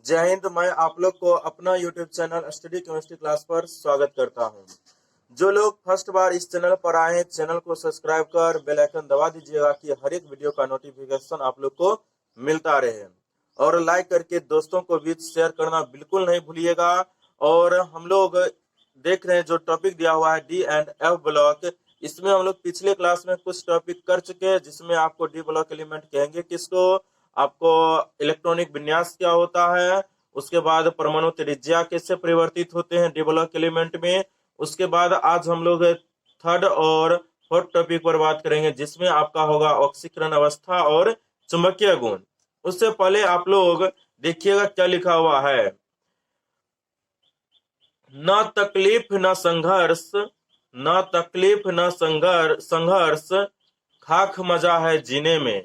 जय हिंद। मैं आप लोग को अपना YouTube channel study chemistry class पर स्वागत करता हूं। जो लोग फर्स्ट बार इस चैनल पर आए हैं, चैनल को सब्सक्राइब कर बेल आइकन दबा दीजिएगा कि हर एक वीडियो का नोटिफिकेशन आप लोग को मिलता रहे। और लाइक करके दोस्तों को भी शेयर करना बिल्कुल नहीं भूलिएगा। और हम लोग देख रहे हैं जो टॉपिक दिया हुआ है डी एंड एफ ब्लॉक। इसमें हम लोग पिछले क्लास में कुछ टॉपिक कर चुके हैं, जिसमें आपको डी ब्लॉक एलिमेंट कहेंगे किसको, आपको इलेक्ट्रॉनिक विन्यास क्या होता है, उसके बाद परमाणु त्रिज्या कैसे परिवर्तित होते हैं डी ब्लॉक एलिमेंट में। उसके बाद आज हम लोग थर्ड और फोर्थ टॉपिक पर बात करेंगे, जिसमें आपका होगा ऑक्सीकरण अवस्था और चुंबकीय गुण। उससे पहले आप लोग देखिएगा क्या लिखा हुआ है। न तकलीफ न संघर्ष, न तकलीफ न संघर्ष, खाक मजा है जीने में।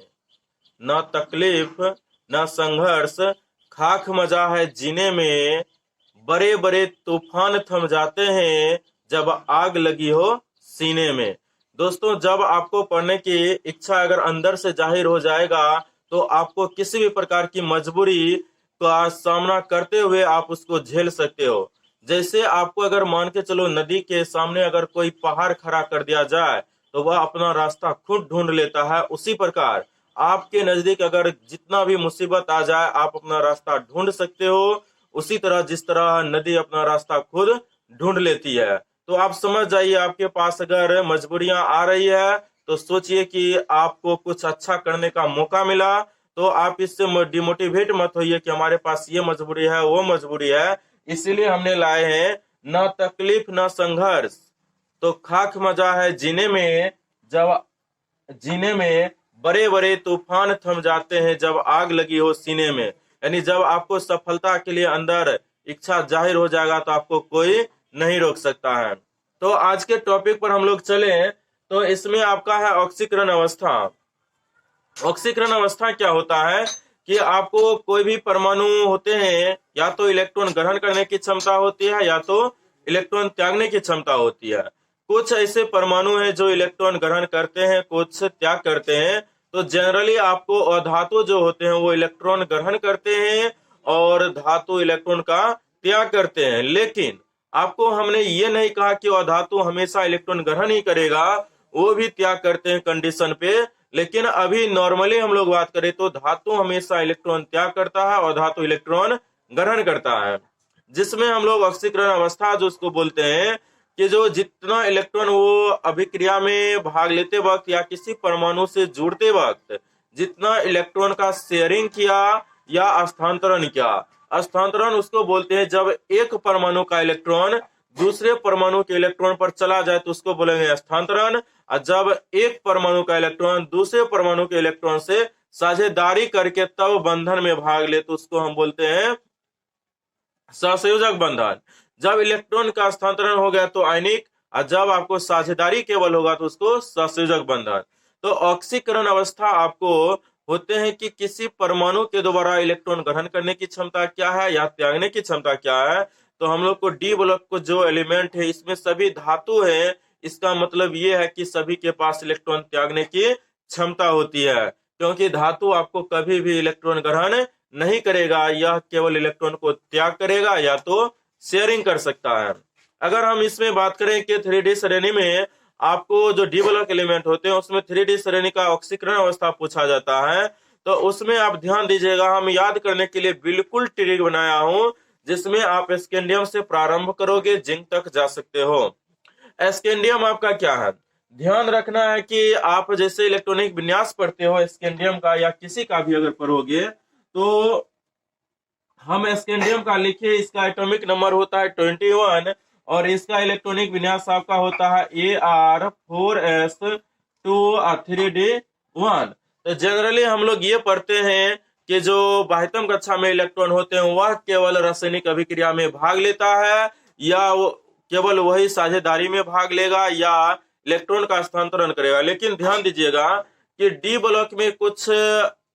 न तकलीफ न संघर्ष, खाक मजा है जीने में। बड़े बड़े तूफान थम जाते हैं जब आग लगी हो सीने में। दोस्तों, जब आपको पढ़ने की इच्छा अगर अंदर से जाहिर हो जाएगा तो आपको किसी भी प्रकार की मजबूरी का सामना करते हुए आप उसको झेल सकते हो। जैसे आपको अगर मान के चलो नदी के सामने अगर कोई पहाड़ खड़ा कर दिया जाए तो वह अपना रास्ता खुद ढूंढ लेता है, उसी प्रकार आपके नजदीक अगर जितना भी मुसीबत आ जाए आप अपना रास्ता ढूंढ सकते हो। उसी तरह जिस तरह नदी अपना रास्ता खुद ढूंढ लेती है। तो आप समझ जाइए, आपके पास अगर मजबूरियां आ रही है तो सोचिए कि आपको कुछ अच्छा करने का मौका मिला, तो आप इससे डिमोटिवेट मत होइए कि हमारे पास ये मजबूरी है वो मजबूरी है। इसीलिए हमने लाए हैं न तकलीफ न संघर्ष, तो खाक मजा है जीने में। जब जीने में बड़े बड़े तूफान थम जाते हैं जब आग लगी हो सीने में। यानी जब आपको सफलता के लिए अंदर इच्छा जाहिर हो जाएगा तो आपको कोई नहीं रोक सकता है। तो आज के टॉपिक पर हम लोग चले, तो इसमें आपका है ऑक्सीकरण अवस्था। ऑक्सीकरण अवस्था क्या होता है कि आपको कोई भी परमाणु होते हैं, या तो इलेक्ट्रॉन ग्रहण करने की क्षमता होती है या तो इलेक्ट्रॉन त्यागने की क्षमता होती है। कुछ ऐसे परमाणु हैं जो इलेक्ट्रॉन ग्रहण करते हैं, कुछ त्याग करते हैं। तो जनरली आपको अधातु जो होते हैं वो इलेक्ट्रॉन ग्रहण करते हैं और धातु इलेक्ट्रॉन का त्याग करते हैं। लेकिन आपको हमने ये नहीं कहा कि अधातु हमेशा इलेक्ट्रॉन ग्रहण ही करेगा, वो भी त्याग करते हैं कंडीशन पे। लेकिन अभी नॉर्मली हम लोग बात करें तो धातु हमेशा इलेक्ट्रॉन त्याग करता है और धातु इलेक्ट्रॉन ग्रहण करता है। जिसमें हम लोग ऑक्सीकरण अवस्था जो उसको बोलते हैं कि जो जितना इलेक्ट्रॉन वो अभिक्रिया में भाग लेते वक्त या किसी परमाणु से जुड़ते वक्त जितना इलेक्ट्रॉन का शेयरिंग किया या स्थानांतरण किया। स्थानांतरण उसको बोलते हैं जब एक परमाणु का इलेक्ट्रॉन दूसरे परमाणु के इलेक्ट्रॉन पर चला जाए तो उसको बोलेंगे स्थानांतरण। और जब एक परमाणु का इलेक्ट्रॉन दूसरे परमाणु के इलेक्ट्रॉन से साझेदारी करके तब बंधन में भाग ले तो उसको हम बोलते हैं सहसंयोजक बंधन। जब इलेक्ट्रॉन का स्थानांतरण हो गया तो आयनिक, और जब आपको साझेदारी केवल होगा तो उसको सहसंयोजक बंधन। तो ऑक्सीकरण अवस्था आपको होते हैं कि किसी परमाणु के द्वारा इलेक्ट्रॉन ग्रहण करने की क्षमता क्या है या त्यागने की क्षमता क्या है। तो हम लोग को डी ब्लॉक को जो एलिमेंट है इसमें सभी धातु है, इसका मतलब ये है कि सभी के पास इलेक्ट्रॉन त्यागने की क्षमता होती है, क्योंकि धातु आपको कभी भी इलेक्ट्रॉन ग्रहण नहीं करेगा, यह केवल इलेक्ट्रॉन को त्याग करेगा या तो शेयरिंग कर सकता है। अगर हम इसमें बात करें कि 3D श्रेणी में आपको जो डी ब्लॉक एलिमेंट होते हैं उसमें 3D श्रेणी का ऑक्सीकरण अवस्था पूछा जाता है, तो उसमें आप ध्यान दीजिएगा, हम याद करने के लिए बिल्कुल ट्रिक बनाया हूं जिसमें आप स्कैंडियम से प्रारंभ करोगे जिंक तक जा सकते हो। स्कैंडियम आपका क्या है, ध्यान रखना है कि आप जैसे इलेक्ट्रॉनिक विन्यास पढ़ते हो स्कैंडियम का या किसी का भी अगर पढ़ोगे तो हम स्कैंडियम का लिखे, इसका एटॉमिक नंबर होता है 21 और इसका इलेक्ट्रॉनिक विन्यास आपका होता है Ar4s2 3d1। तो जनरली हम लोग ये पढ़ते हैं कि जो बाह्यतम कक्षा में इलेक्ट्रॉन होते हैं वह केवल रासायनिक अभिक्रिया में भाग लेता है, या वो केवल वही साझेदारी में भाग लेगा या इलेक्ट्रॉन का स्थानांतरण करेगा। लेकिन ध्यान दीजिएगा कि डी ब्लॉक में कुछ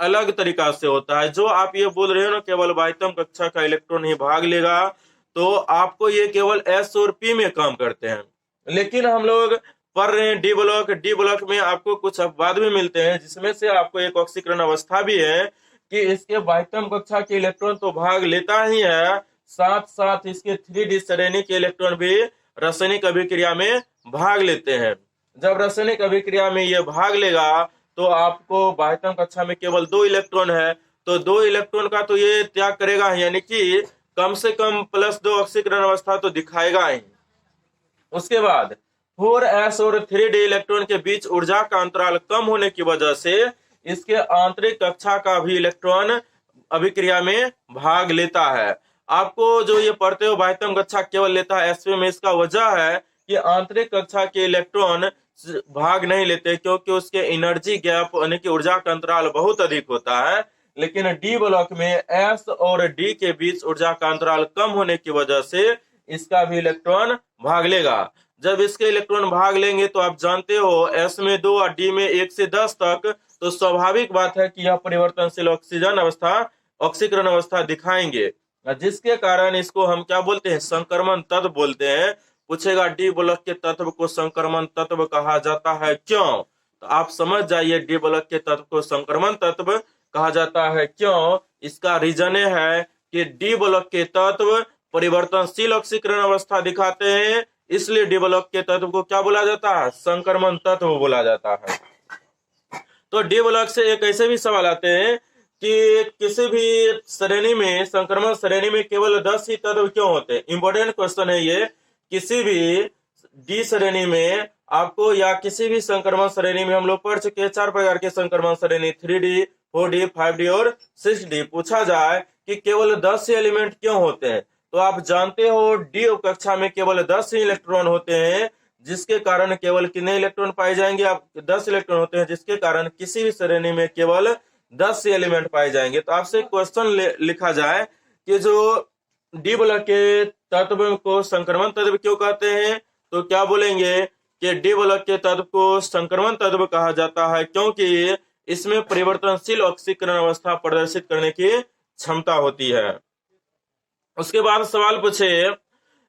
अलग तरीका से होता है। जो आप ये बोल रहे हो ना केवल बाह्यतम कक्षा का इलेक्ट्रॉन ही भाग लेगा, तो आपको ये केवल एस और पी में काम करते हैं। लेकिन हम लोग पढ़ रहे हैं डी ब्लॉक, डी ब्लॉक में आपको कुछ अपवाद भी मिलते हैं जिसमें से आपको एक ऑक्सीकरण अवस्था भी है कि इसके बाह्यतम कक्षा के इलेक्ट्रॉन तो भाग लेता ही है, साथ साथ इसके 3D श्रेणी के इलेक्ट्रॉन भी रासायनिक अभिक्रिया में भाग लेते हैं। जब रासायनिक अभिक्रिया में ये भाग लेगा तो आपको बाह्यतम कक्षा में केवल 2 इलेक्ट्रॉन है, तो 2 इलेक्ट्रॉन का तो ये त्याग करेगा, यानी कि कम से कम +2 ऑक्सीकरण अवस्था तो दिखाएगा ही। उसके बाद 4s और 3d इलेक्ट्रॉन के बीच ऊर्जा का अंतराल कम होने की वजह से इसके आंतरिक कक्षा का भी इलेक्ट्रॉन अभिक्रिया में भाग लेता है। आपको जो ये पढ़ते हो बाह्यतम कक्षा केवल लेता है एसपी में, इसका वजह है कि आंतरिक कक्षा के इलेक्ट्रॉन भाग नहीं लेते, क्योंकि उसके एनर्जी गैप यानी कि ऊर्जा का अंतराल बहुत अधिक होता है। लेकिन डी ब्लॉक में एस और डी के बीच ऊर्जा का अंतराल कम होने की वजह से इसका भी इलेक्ट्रॉन भाग लेगा। जब इसके इलेक्ट्रॉन भाग लेंगे तो आप जानते हो एस में 2 और डी में 1 से 10 तक, तो स्वाभाविक बात है कि यह परिवर्तनशील ऑक्सीकरण अवस्था दिखाएंगे, जिसके कारण इसको हम क्या बोलते हैं, संक्रमण तत्व बोलते हैं। पूछेगा डी ब्लॉक के तत्व को संक्रमण तत्व कहा जाता है क्यों, तो आप समझ जाइए डी ब्लॉक के तत्व को संक्रमण तत्व कहा जाता है क्यों। इसका रीजन है कि डी ब्लॉक के तत्व परिवर्तनशील ऑक्सीकरण अवस्था दिखाते हैं, इसलिए डी ब्लॉक के तत्व को क्या बोला जाता है, संक्रमण तत्व बोला जाता है। तो डी ब्लॉक से एक ऐसे भी सवाल आते हैं कि किसी भी श्रेणी में, संक्रमण श्रेणी में केवल 10 ही तत्व क्यों होते हैं। इंपॉर्टेंट क्वेश्चन है ये। किसी भी डी श्रेणी में आपको, या किसी भी संक्रमण श्रेणी में हम लोग पढ़ चुके हैं 4 प्रकार के संक्रमण श्रेणी, 3D, 4D, 5D और 6D। पूछा जाए कि केवल 10 ही एलिमेंट क्यों होते हैं, तो आप जानते हो डी कक्षा में केवल 10 ही इलेक्ट्रॉन होते हैं, जिसके कारण केवल कितने इलेक्ट्रॉन पाए जाएंगे, आप 10 इलेक्ट्रॉन होते हैं, जिसके कारण किसी भी श्रेणी में केवल 10 ही एलिमेंट पाए जाएंगे। तो आपसे क्वेश्चन लिखा जाए कि जो डी ब्लॉक के तत्व को संक्रमण तत्व क्यों कहते हैं, तो क्या बोलेंगे कि डी ब्लॉक के तत्व को संक्रमण तत्व कहा जाता है क्योंकि इसमें परिवर्तनशील ऑक्सीकरण अवस्था प्रदर्शित करने की क्षमता होती है। उसके बाद सवाल पूछे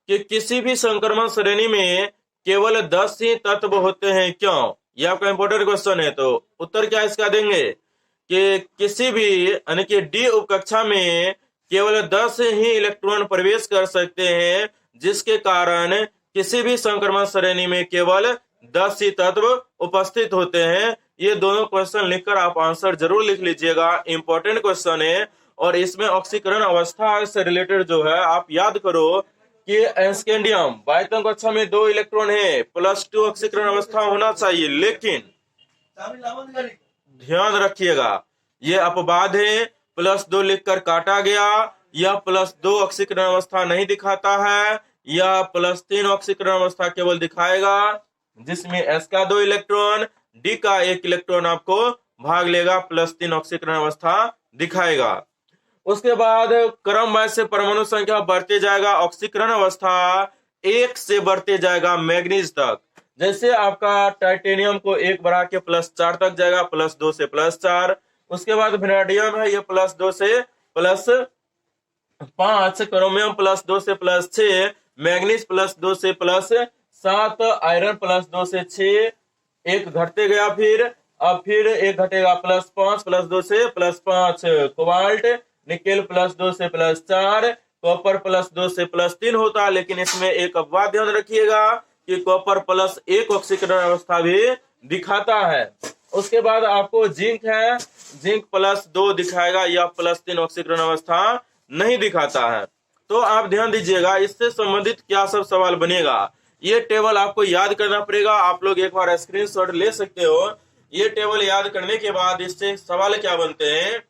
कि किसी भी संक्रमण श्रेणी में केवल 10 ही तत्व होते हैं क्यों, यह आपका इंपॉर्टेंट क्वेश्चन है। तो उत्तर क्या इसका देंगे कि किसी भी यानी कि डी उपकक्षा में केवल 10 ही इलेक्ट्रॉन प्रवेश कर सकते हैं, जिसके कारण किसी भी संक्रमण श्रेणी में केवल 10 ही तत्व उपस्थित होते हैं। ये दोनों क्वेश्चन लिखकर आप आंसर जरूर लिख लीजिएगा, इंपॉर्टेंट क्वेश्चन है। और इसमें ऑक्सीकरण अवस्था से रिलेटेड जो है आप याद करो कि एस्केंडियम बाह्यतम कक्षा में 2 इलेक्ट्रॉन है, +2 ऑक्सीकरण अवस्था होना चाहिए, लेकिन ध्यान रखिएगा ये अपवाद है, +2 लिखकर काटा गया। यह +2 ऑक्सीकरण अवस्था नहीं दिखाता है, यह +3 ऑक्सीकरण अवस्था केवल दिखाएगा, जिसमें एस का 2 इलेक्ट्रॉन, डी का 1 इलेक्ट्रॉन आपको भाग लेगा, +3 ऑक्सीकरण अवस्था दिखाएगा। उसके बाद क्रम वाइज से परमाणु संख्या बढ़ते जाएगा, ऑक्सीकरण अवस्था 1 से बढ़ते जाएगा मैग्नीज तक। जैसे आपका टाइटेनियम को 1 बढ़ा के +4 तक जाएगा, +2 से +4। उसके बाद वेनेडियम है, ये +2 से +5, क्रोमियम +2 से +6, मैग्नीज +2 से +7, आयरन +2 से 6, एक घटते गया, फिर एक घटेगा +5, +2 से +5, कोबाल्ट निकेल +2 से +4, कॉपर +2 से +3 होता है, लेकिन इसमें एक अपवाद ध्यान रखिएगा कि कॉपर +1 ऑक्सीकरण अवस्था भी दिखाता है। उसके बाद आपको जिंक है, जिंक +2 दिखाएगा, या +3 ऑक्सीकरण अवस्था नहीं दिखाता है। तो आप ध्यान दीजिएगा, इससे संबंधित क्या सब सवाल बनेगा, ये टेबल आपको याद करना पड़ेगा। आप लोग एक बार स्क्रीनशॉट ले सकते हो। ये टेबल याद करने के बाद इससे सवाल क्या बनते हैं,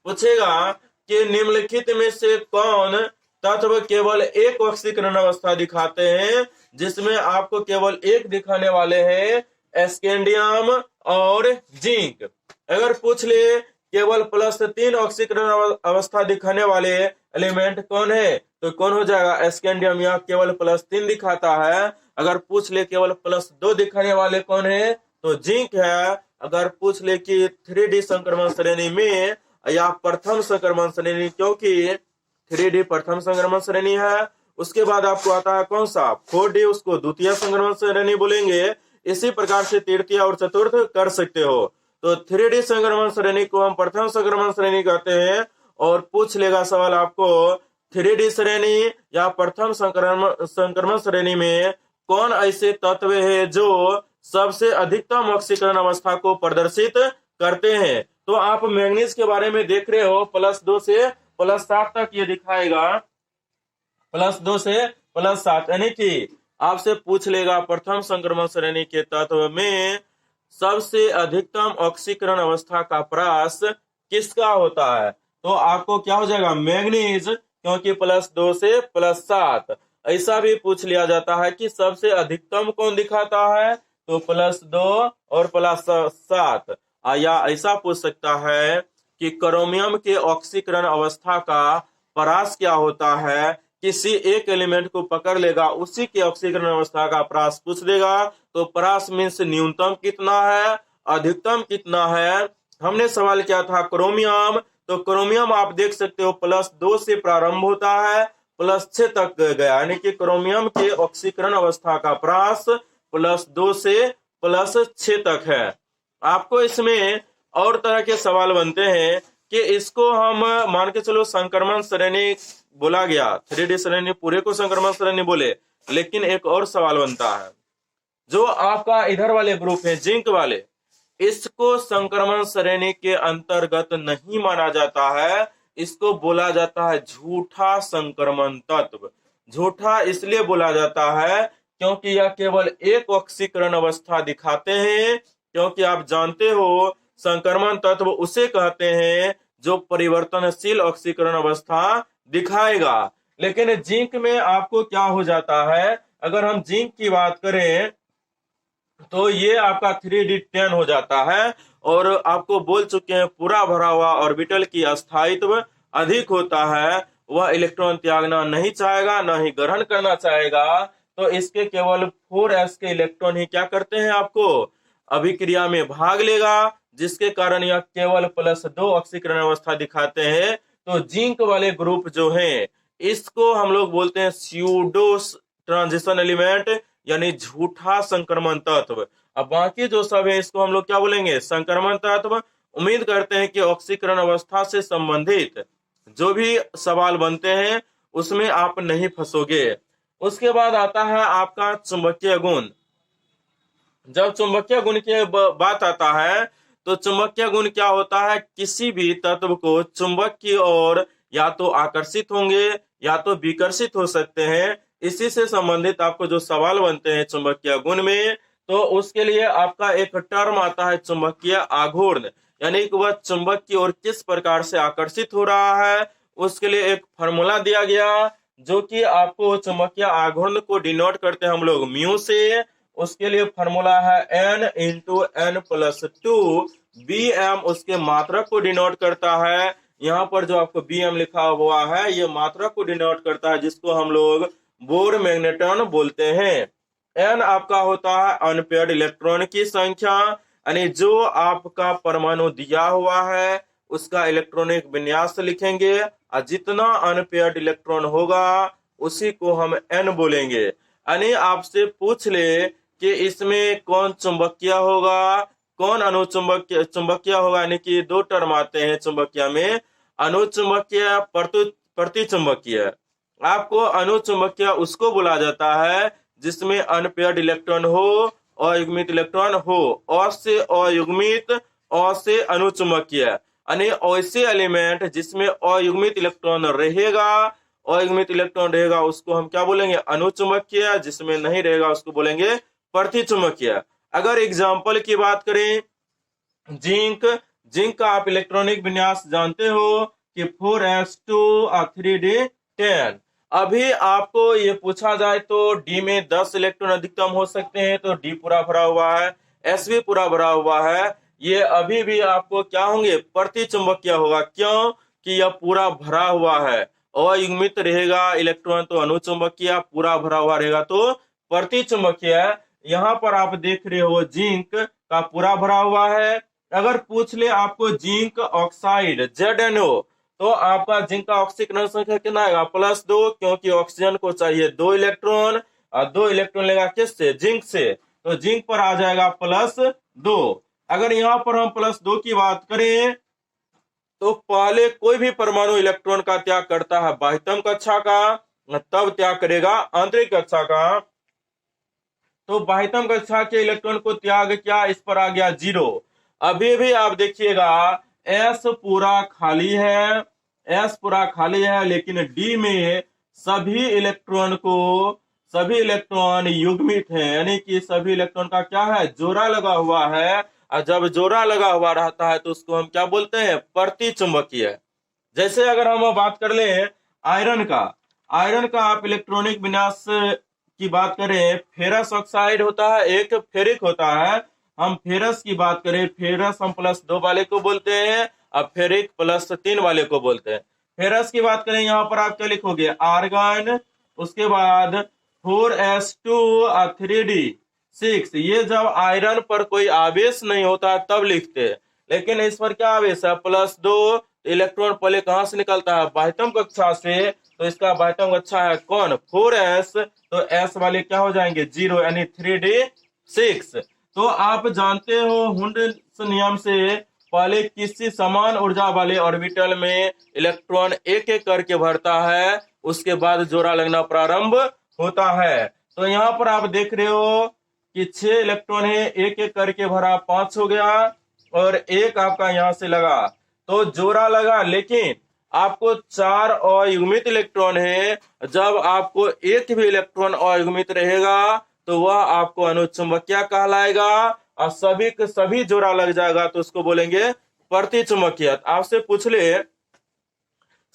पूछेगा कि निम्नलिखित में से कौन तत्व केवल 1 ऑक्सीकरण अवस्था दिखाते हैं, जिसमें आपको केवल 1 दिखाने वाले हैं, एस्केंडियम और जिंक। अगर पूछ ले केवल +3 ऑक्सीकरण अवस्था दिखाने वाले एलिमेंट कौन है, तो कौन हो जाएगा, एस्केंडियम, या केवल +3 दिखाता है। अगर पूछ ले केवल +2 दिखाने वाले कौन है, तो जिंक है। अगर पूछ ले कि 3D संक्रमण श्रेणी में या प्रथम संक्रमण श्रेणी, क्योंकि 3D प्रथम संक्रमण श्रेणी है, उसके बाद आपको आता है कौन सा, 4D, उसको द्वितीय संक्रमण श्रेणी बोलेंगे। इसी प्रकार से तृतीय और चतुर्थ कर सकते हो। तो 3D संक्रमण श्रेणी को हम प्रथम संक्रमण श्रेणी कहते हैं। और पूछ लेगा सवाल आपको 3D श्रेणी या प्रथम संक्रमण श्रेणी में कौन ऐसे तत्व है जो सबसे अधिकतम ऑक्सीकरण अवस्था को प्रदर्शित करते हैं। तो आप मैग्नीज के बारे में देख रहे हो, +2 से +7 तक ये दिखाएगा, +2 से +7, यानी कि आपसे पूछ लेगा प्रथम संक्रमण श्रेणी के तत्व में सबसे अधिकतम ऑक्सीकरण अवस्था का ह्रास किसका होता है। तो आपको क्या हो जाएगा, मैग्नीज, क्योंकि +2 से +7। ऐसा भी पूछ लिया जाता है कि सबसे अधिकतम कौन दिखाता है, तो +2 और +7। या ऐसा पूछ सकता है कि क्रोमियम के ऑक्सीकरण अवस्था का ह्रास क्या होता है। किसी एक एलिमेंट को पकड़ लेगा, उसी के ऑक्सीकरण अवस्था का ह्रास पूछ देगा। तो ह्रास मीन्स न्यूनतम कितना है, अधिकतम कितना है। हमने सवाल किया था क्रोमियम, तो क्रोमियम आप देख सकते हो +2 से प्रारंभ होता है, +6 तक गया, यानी कि क्रोमियम के ऑक्सीकरण अवस्था का ह्रास +2 से +6 तक है। आपको इसमें और तरह के सवाल बनते हैं कि इसको हम मान के चलो संक्रमण श्रेणी बोला गया, 3D श्रेणी पूरे को संक्रमण श्रेणी बोले, लेकिन एक और सवाल बनता है, जो आपका इधर वाले ग्रुप है जिंक वाले, इसको संक्रमण श्रेणी के अंतर्गत नहीं माना जाता है। इसको बोला जाता है झूठा संक्रमण तत्व। झूठा इसलिए बोला जाता है क्योंकि यह केवल एक ऑक्सीकरण अवस्था दिखाते हैं, क्योंकि आप जानते हो संक्रमण तत्व उसे कहते हैं जो परिवर्तनशील ऑक्सीकरण अवस्था दिखाएगा। लेकिन जिंक में आपको क्या हो जाता है, अगर हम जिंक की बात करें तो ये आपका 3D10 हो जाता है। और आपको बोल चुके हैं पूरा भरा हुआ ऑर्बिटल की स्थायित्व अधिक होता है, वह इलेक्ट्रॉन त्यागना नहीं चाहेगा, न ही ग्रहण करना चाहेगा। तो इसके केवल 4s के इलेक्ट्रॉन ही क्या करते हैं, आपको अभिक्रिया में भाग लेगा, जिसके कारण यह केवल +2 ऑक्सीकरण अवस्था दिखाते हैं। तो जिंक वाले ग्रुप जो हैं, इसको हम लोग बोलते हैं स्यूडो ट्रांजिशन एलिमेंट, यानी झूठा संक्रमण तत्व। अब बाकी जो सब है इसको हम लोग क्या बोलेंगे, संक्रमण तत्व। उम्मीद करते हैं कि ऑक्सीकरण अवस्था से संबंधित जो भी सवाल बनते हैं उसमें आप नहीं फंसोगे। उसके बाद आता है आपका चुंबकीय गुण। जब चुंबकीय गुण की बात आता है तो चुंबकीय गुण क्या होता है, किसी भी तत्व को चुंबक की ओर या तो आकर्षित होंगे या तो विकर्षित हो सकते हैं। इसी से संबंधित आपको जो सवाल बनते हैं चुंबकीय गुण में, तो उसके लिए आपका एक टर्म आता है चुंबकीय आघूर्ण, यानी कि वह चुंबक की ओर किस प्रकार से आकर्षित हो रहा है। उसके लिए एक फॉर्मूला दिया गया, जो कि आपको चुंबकीय आघूर्ण को डिनोट करते हैं हम लोग म्यू से। उसके लिए फॉर्मूला है n × n+2 bm, उसके मात्रक को डिनोट करता है। यहाँ पर जो आपको bm लिखा हुआ है ये मात्रक को डिनोट करता है, जिसको हम लोग बोर मैग्नेट्रॉन बोलते हैं। n आपका होता है अनपेयर्ड इलेक्ट्रॉन की संख्या, यानी जो आपका परमाणु दिया हुआ है उसका इलेक्ट्रॉनिक विन्यास लिखेंगे, और जितना अनपेयर्ड इलेक्ट्रॉन होगा उसी को हम n बोलेंगे। यानी आपसे पूछ ले कि इसमें कौन चुंबकीय होगा, कौन चुंबकीय होगा, यानी कि 2 टर्म आते हैं चुंबकीय में, अनुचुंबकीय, प्रतिचुंबकीय। आपको अनुचुंबकीय उसको बोला जाता है जिसमें अनपेयर्ड इलेक्ट्रॉन हो, अयुग्मित इलेक्ट्रॉन हो, अ से अयुग्मित, अ से अनुचुंबकीय, यानी ऐसे एलिमेंट जिसमें अयुग्मित इलेक्ट्रॉन रहेगा, अयुग्मित इलेक्ट्रॉन रहेगा उसको हम क्या बोलेंगे, अनुचुंबकीय। जिसमें नहीं रहेगा उसको बोलेंगे प्रतिचुंबकीय। अगर एग्जाम्पल की बात करें जिंक का आप इलेक्ट्रॉनिक विन्यास जानते हो कि 4s2 3d10। अभी आपको ये पूछा जाए तो डी में 10 इलेक्ट्रॉन अधिकतम हो सकते हैं, तो डी पूरा भरा हुआ है, एस भी पूरा भरा हुआ है, ये अभी भी आपको क्या होंगे, प्रतिचुंबकीय होगा। क्यों कि यह पूरा भरा हुआ है। अयुग्मित रहेगा इलेक्ट्रॉन तो अनुचुंबकीय, पूरा भरा हुआ रहेगा तो प्रतिचुंबकीय। यहाँ पर आप देख रहे हो जिंक का पूरा भरा हुआ है। अगर पूछ ले आपको जिंक ऑक्साइड ZnO, तो आपका जिंक का ऑक्सीकरण संख्या कितना आएगा, +2, क्योंकि ऑक्सीजन को चाहिए 2 इलेक्ट्रॉन, और 2 इलेक्ट्रॉन लेगा किससे, जिंक से, तो जिंक पर आ जाएगा +2। अगर यहाँ पर हम +2 की बात करें तो पहले कोई भी परमाणु इलेक्ट्रॉन का त्याग करता है बाह्यतम कक्षा का, तब त्याग करेगा आंतरिक कक्षा का। तो बाह्यतम कक्षा के इलेक्ट्रॉन को त्याग किया, इस पर आ गया 0। अभी भी आप देखिएगा एस पूरा खाली है, एस पूरा खाली है, लेकिन डी में सभी इलेक्ट्रॉन युग्मित है, यानी कि सभी इलेक्ट्रॉन का क्या है, जोड़ा लगा हुआ है। और जब जोड़ा लगा हुआ रहता है तो उसको हम क्या बोलते हैं, प्रतिचुंबकीय। जैसे अगर हम बात कर ले आयरन का, आयरन का आप इलेक्ट्रॉनिक विन्यास की बात करें, फेरस ऑक्साइड होता है, एक फेरिक होता है। हम फेरस की बात करें, फेरस हम +2 वाले को बोलते हैं, अब फेरिक +3 वाले को बोलते हैं। फेरस की बात करें, यहाँ पर आप क्या लिखोगे, आर्गन, उसके बाद 4s2 3d6। ये जब आयरन पर कोई आवेश नहीं होता तब लिखते हैं, लेकिन इस पर क्या आवेश है, +2। इलेक्ट्रॉन पहले कहां से निकलता है, बाह्यतम कक्षा से, तो इसका बाह्यतम कक्षा है कौन, 4s, तो s वाले क्या हो जाएंगे 0, यानी 3d6। तो आप जानते हो हुंड्स नियम से पहले किसी समान ऊर्जा वाले ऑर्बिटल में इलेक्ट्रॉन एक एक करके भरता है, उसके बाद जोड़ा लगना प्रारंभ होता है। तो यहाँ पर आप देख रहे हो कि 6 इलेक्ट्रॉन है, एक एक करके भरा, 5 हो गया, और एक आपका यहाँ से लगा, तो जोड़ा लगा। लेकिन आपको 4 अयुग्मित इलेक्ट्रॉन है, जब आपको एक भी इलेक्ट्रॉन अयुग्मित रहेगा तो वह आपको अनुचुंबकीय कहलाएगा, और सभी के सभी जोड़ा लग जाएगा तो उसको बोलेंगे प्रतिचुंबकीय। आपसे पूछ ले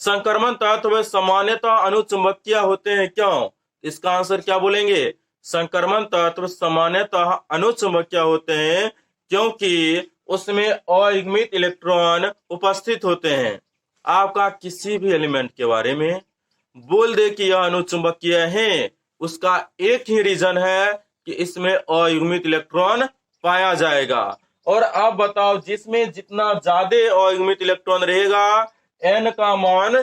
संक्रमण तत्व सामान्यतः अनुचुंबकीय होते हैं क्यों, इसका आंसर क्या बोलेंगे, संक्रमण तत्व सामान्यतः अनुचुंबकीय होते हैं क्योंकि उसमें अयुग्मित इलेक्ट्रॉन उपस्थित होते हैं। आपका किसी भी एलिमेंट के बारे में बोल दे कि यह अनुचुंबकीय है, उसका एक ही रीजन है कि इसमें अयुग्मित इलेक्ट्रॉन पाया जाएगा। और अब बताओ, जिसमें जितना ज्यादा अयुग्मित इलेक्ट्रॉन रहेगा n का मान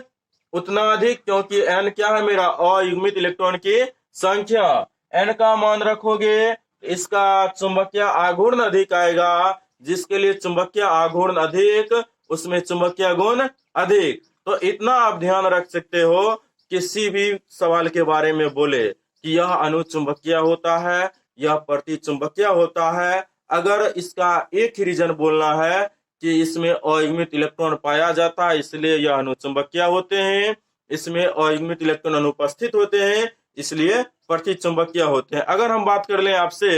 उतना अधिक, क्योंकि n क्या है, मेरा अयुग्मित इलेक्ट्रॉन की संख्या। n का मान रखोगे इसका चुंबकीय आघूर्ण अधिक आएगा, जिसके लिए चुंबकीय आघूर्ण अधिक, उसमें चुंबकीय गुण अधिक। तो इतना आप ध्यान रख सकते हो, किसी भी सवाल के बारे में बोले कि यह अनुचुंबकीय होता है, यह प्रतिचुंबकीय होता है, अगर इसका एक ही रीजन बोलना है कि इसमें अयुग्मित इलेक्ट्रॉन पाया जाता है इसलिए यह अनुचुंबकीय होते हैं, इसमें अयुग्मित इलेक्ट्रॉन अनुपस्थित होते हैं इसलिए प्रतिचुंबकीय होते हैं। अगर हम बात कर लें आपसे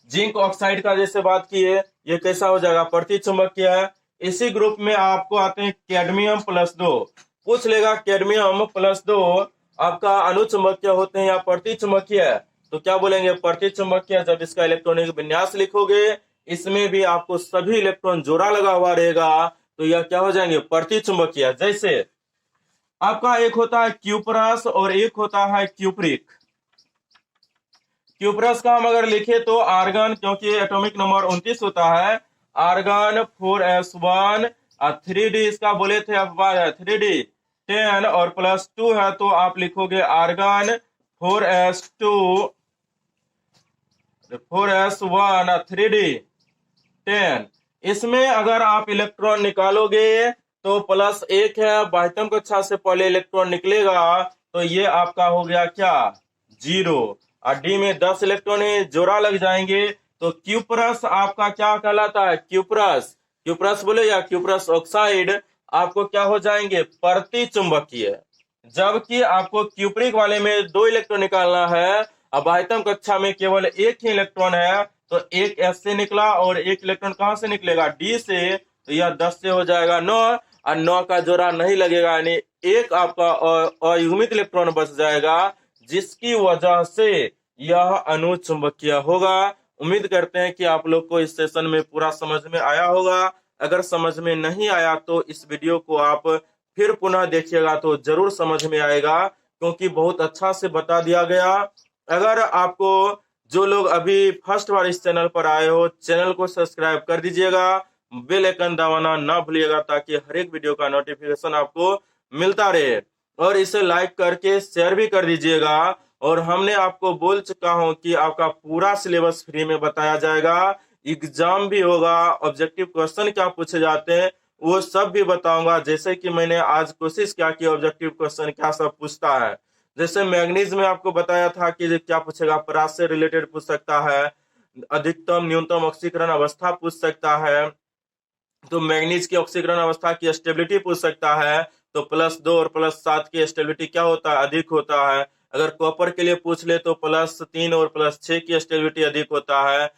जिंक ऑक्साइड का, जैसे बात किए, ये कैसा हो जाएगा, प्रतिचुंबकीय है। इसी ग्रुप में आपको आते हैं कैडमियम +2, पूछ लेगा कैडमियम +2 आपका अनुचुंबकीय होते हैं या प्रतिचुंबकीय है, तो क्या बोलेंगे, प्रतिचुंबकीय। जब इसका इलेक्ट्रॉनिक विन्यास लिखोगे, इसमें भी आपको सभी इलेक्ट्रॉन जोड़ा लगा हुआ रहेगा, तो यह क्या हो जाएंगे, प्रतिचुंबकीय। जैसे आपका एक होता है क्यूपरस और एक होता है क्यूप्रिक। क्यूपरस का हम अगर लिखे तो आर्गन, क्योंकि एटॉमिक नंबर 29 होता है, आर्गन 4s1 और 3d इसका बोले थे, अब 3d 10 और +2 है, तो आप लिखोगे आर्गन 4s2 4s1 और 3d 10। इसमें अगर आप इलेक्ट्रॉन निकालोगे तो +1 है, बाह्यतम कक्षा से पहले इलेक्ट्रॉन निकलेगा, तो ये आपका हो गया क्या, 0। और डी में 10 इलेक्ट्रॉन है, जोड़ा लग जाएंगे, तो क्यूपरस आपका क्या कहलाता है, क्यूपरस। क्यूपरस बोले या क्यूपरस ऑक्साइड आपको क्या हो जाएंगे, प्रतिचुंबकीय। जबकि आपको क्यूप्रिक वाले में 2 इलेक्ट्रॉन निकालना है, अब बाह्यतम कक्षा में केवल एक ही इलेक्ट्रॉन है, तो एक S से निकला और एक इलेक्ट्रॉन कहां से निकलेगा, D से, तो यह 10 से हो जाएगा 9, और 9 का जोड़ा नहीं लगेगा, यानी एक आपका अयुग्मित इलेक्ट्रॉन बच जाएगा, जिसकी वजह से यह अनुचुंबकीय होगा। उम्मीद करते हैं कि आप लोग को इस सेशन में पूरा समझ में आया होगा। अगर समझ में नहीं आया तो इस वीडियो को आप फिर पुनः देखिएगा तो जरूर समझ में आएगा, क्योंकि बहुत अच्छा से बता दिया गया। अगर आपको, जो लोग अभी फर्स्ट बार इस चैनल पर आए हो, चैनल को सब्सक्राइब कर दीजिएगा, बेल आइकन दबाना ना भूलिएगा, ताकि हर एक वीडियो का नोटिफिकेशन आपको मिलता रहे। और इसे लाइक करके शेयर भी कर दीजिएगा। और हमने आपको बोल चुका हूं कि आपका पूरा सिलेबस फ्री में बताया जाएगा, एग्जाम भी होगा, ऑब्जेक्टिव क्वेश्चन क्या पूछे जाते हैं वो सब भी बताऊंगा। जैसे कि मैंने आज कोशिश किया कि ऑब्जेक्टिव क्वेश्चन क्या सब पूछता है। जैसे मैग्नीज में आपको बताया था कि क्या पूछेगा, परास से रिलेटेड पूछ सकता है, अधिकतम न्यूनतम ऑक्सीकरण अवस्था पूछ सकता है, तो मैग्नीज की ऑक्सीकरण अवस्था की स्टेबिलिटी पूछ सकता है, तो +2 और +7 की स्टेबिलिटी क्या होता है, अधिक होता है। अगर कॉपर के लिए पूछ ले तो +3 और +6 की स्टेबिलिटी अधिक होता है।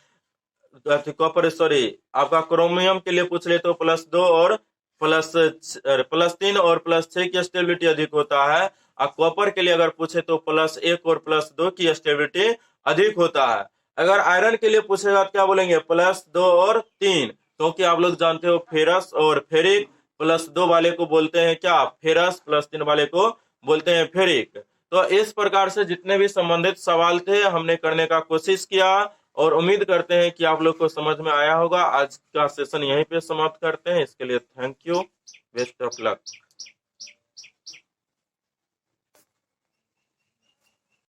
कॉपर सॉरी, आपका क्रोमियम के लिए पूछ ले तो +2 और +3 और +6 की स्टेबिलिटी अधिक होता है। और कॉपर के लिए अगर पूछे तो +1 और +2 की स्टेबिलिटी अधिक होता है। अगर आयरन के लिए पूछेगा तो क्या बोलेंगे, +2 और 3, क्योंकि आप लोग जानते हो फेरस और फेरिक, +2 वाले को बोलते हैं क्या, फेरस, +3 वाले को बोलते हैं फेरिक। तो इस प्रकार से जितने भी संबंधित सवाल थे हमने करने का कोशिश किया, और उम्मीद करते हैं कि आप लोग को समझ में आया होगा। आज का सेशन यहीं पे समाप्त करते हैं। इसके लिए thank you, best of luck.